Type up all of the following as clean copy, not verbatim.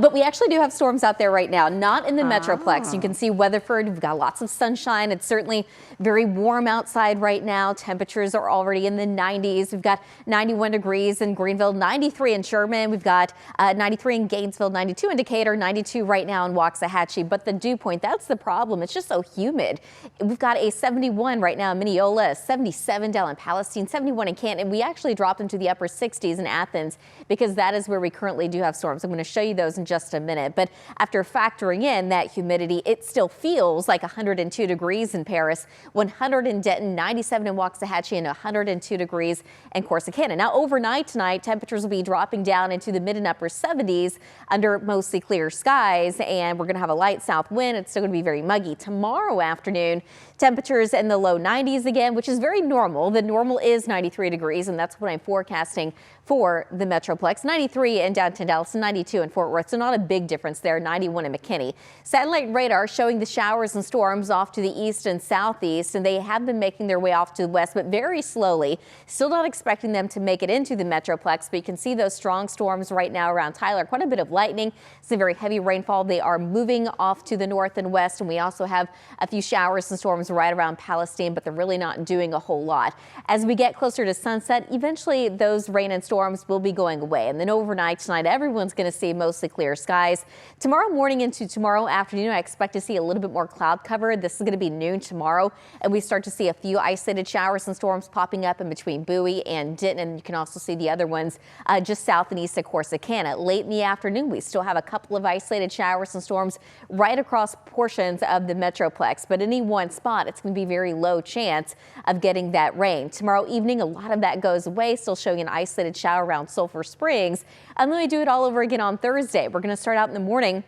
But we actually do have storms out there right now, not in the Metroplex. You can see Weatherford, we've got lots of sunshine. It's certainly very warm outside right now. Temperatures are already in the 90s. We've got 91 degrees in Greenville, 93 in Sherman. We've got 93 in Gainesville, 92 in Decatur, 92 right now in Waxahachie. But the dew point, that's the problem. It's just so humid. We've got a 71 right now in Mineola, 77 down in Palestine, 71 in Canton. We actually dropped into the upper 60s in Athens because that is where we currently do have storms. I'm going to show you those in just a minute. But after factoring in that humidity, it still feels like 102 degrees in Paris, 100 in Denton, 97 in Waxahachie, and 102 degrees in Corsicana. Now overnight tonight, temperatures will be dropping down into the mid and upper 70s under mostly clear skies, and we're going to have a light south wind. It's still going to be very muggy. Tomorrow afternoon, temperatures in the low 90s again, which is very normal. The normal is 93 degrees, and that's what I'm forecasting for the Metroplex. 93 in downtown Dallas, 92 in Fort Worth. So not a big difference there. 91 in McKinney. Satellite radar showing the showers and storms off to the east and southeast, and they have been making their way off to the west, but very slowly. Still not expecting them to make it into the Metroplex, but you can see those strong storms right now around Tyler. Quite a bit of lightning, some very heavy rainfall. They are moving off to the north and west, and we also have a few showers and storms right around Palestine, but they're really not doing a whole lot. As we get closer to sunset, eventually those rain and storms will be going away. And then overnight tonight, everyone's going to see mostly clear skies. Tomorrow morning into tomorrow afternoon, I expect to see a little bit more cloud cover. This is going to be noon tomorrow, and we start to see a few isolated showers and storms popping up in between Bowie and Denton. And you can also see the other ones just south and east of Corsicana. Late in the afternoon, we still have a couple of isolated showers and storms right across portions of the Metroplex. But any one spot, it's going to be very low chance of getting that rain. Tomorrow evening, a lot of that goes away, still showing an isolated shower around Sulphur Springs. And then we do it all over again on Thursday. We're going to start out in the morning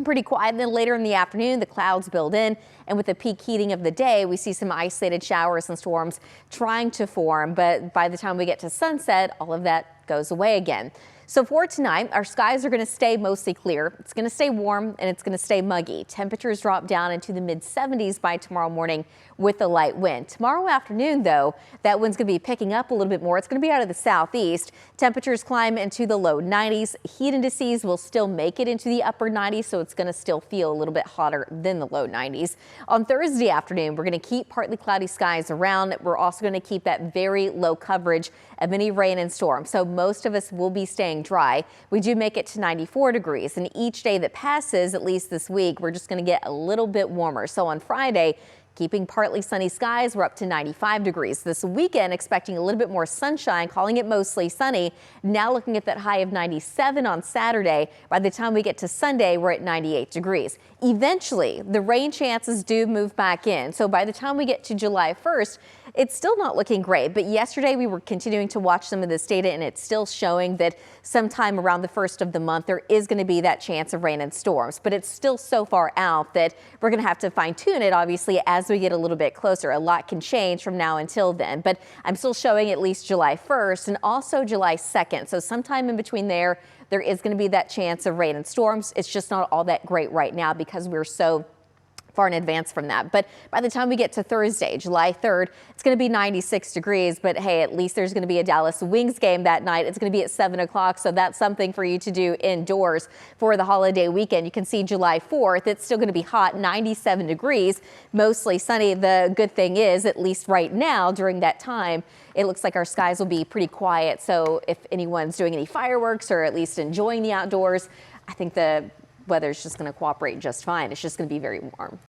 pretty quiet, and then later in the afternoon, the clouds build in, and with the peak heating of the day, we see some isolated showers and storms trying to form. But by the time we get to sunset, all of that goes away again. So for tonight, our skies are going to stay mostly clear. It's going to stay warm and it's going to stay muggy. Temperatures drop down into the mid 70s by tomorrow morning with a light wind. Tomorrow afternoon, though, that wind's going to be picking up a little bit more. It's going to be out of the southeast. Temperatures climb into the low 90s. Heat indices will still make it into the upper 90s, so it's going to still feel a little bit hotter than the low 90s. On Thursday afternoon, we're going to keep partly cloudy skies around. We're also going to keep that very low coverage of any rain and storm. So most of us will be staying dry. We do make it to 94 degrees, and each day that passes, at least this week, we're just going to get a little bit warmer. So on Friday, keeping partly sunny skies, we're up to 95 degrees. This weekend, expecting a little bit more sunshine, calling it mostly sunny. Now looking at that high of 97 on Saturday. By the time we get to Sunday, we're at 98 degrees. Eventually, the rain chances do move back in. So by the time we get to July 1st, it's still not looking great. But yesterday, we were continuing to watch some of this data, and it's still showing that sometime around the 1st of the month, there is going to be that chance of rain and storms. But it's still so far out that we're going to have to fine tune it, obviously, as we get a little bit closer. A lot can change from now until then, but I'm still showing at least July 1st and also July 2nd. So sometime in between there is going to be that chance of rain and storms. It's just not all that great right now because we're so far in advance from that. But by the time we get to Thursday, July 3rd, it's going to be 96 degrees. But hey, at least there's going to be a Dallas Wings game that night. It's going to be at 7 o'clock. So that's something for you to do indoors for the holiday weekend. You can see July 4th. It's still going to be hot, 97 degrees, mostly sunny. The good thing is, at least right now during that time, it looks like our skies will be pretty quiet. So if anyone's doing any fireworks or at least enjoying the outdoors, I think the weather's just going to cooperate just fine. It's just going to be very warm.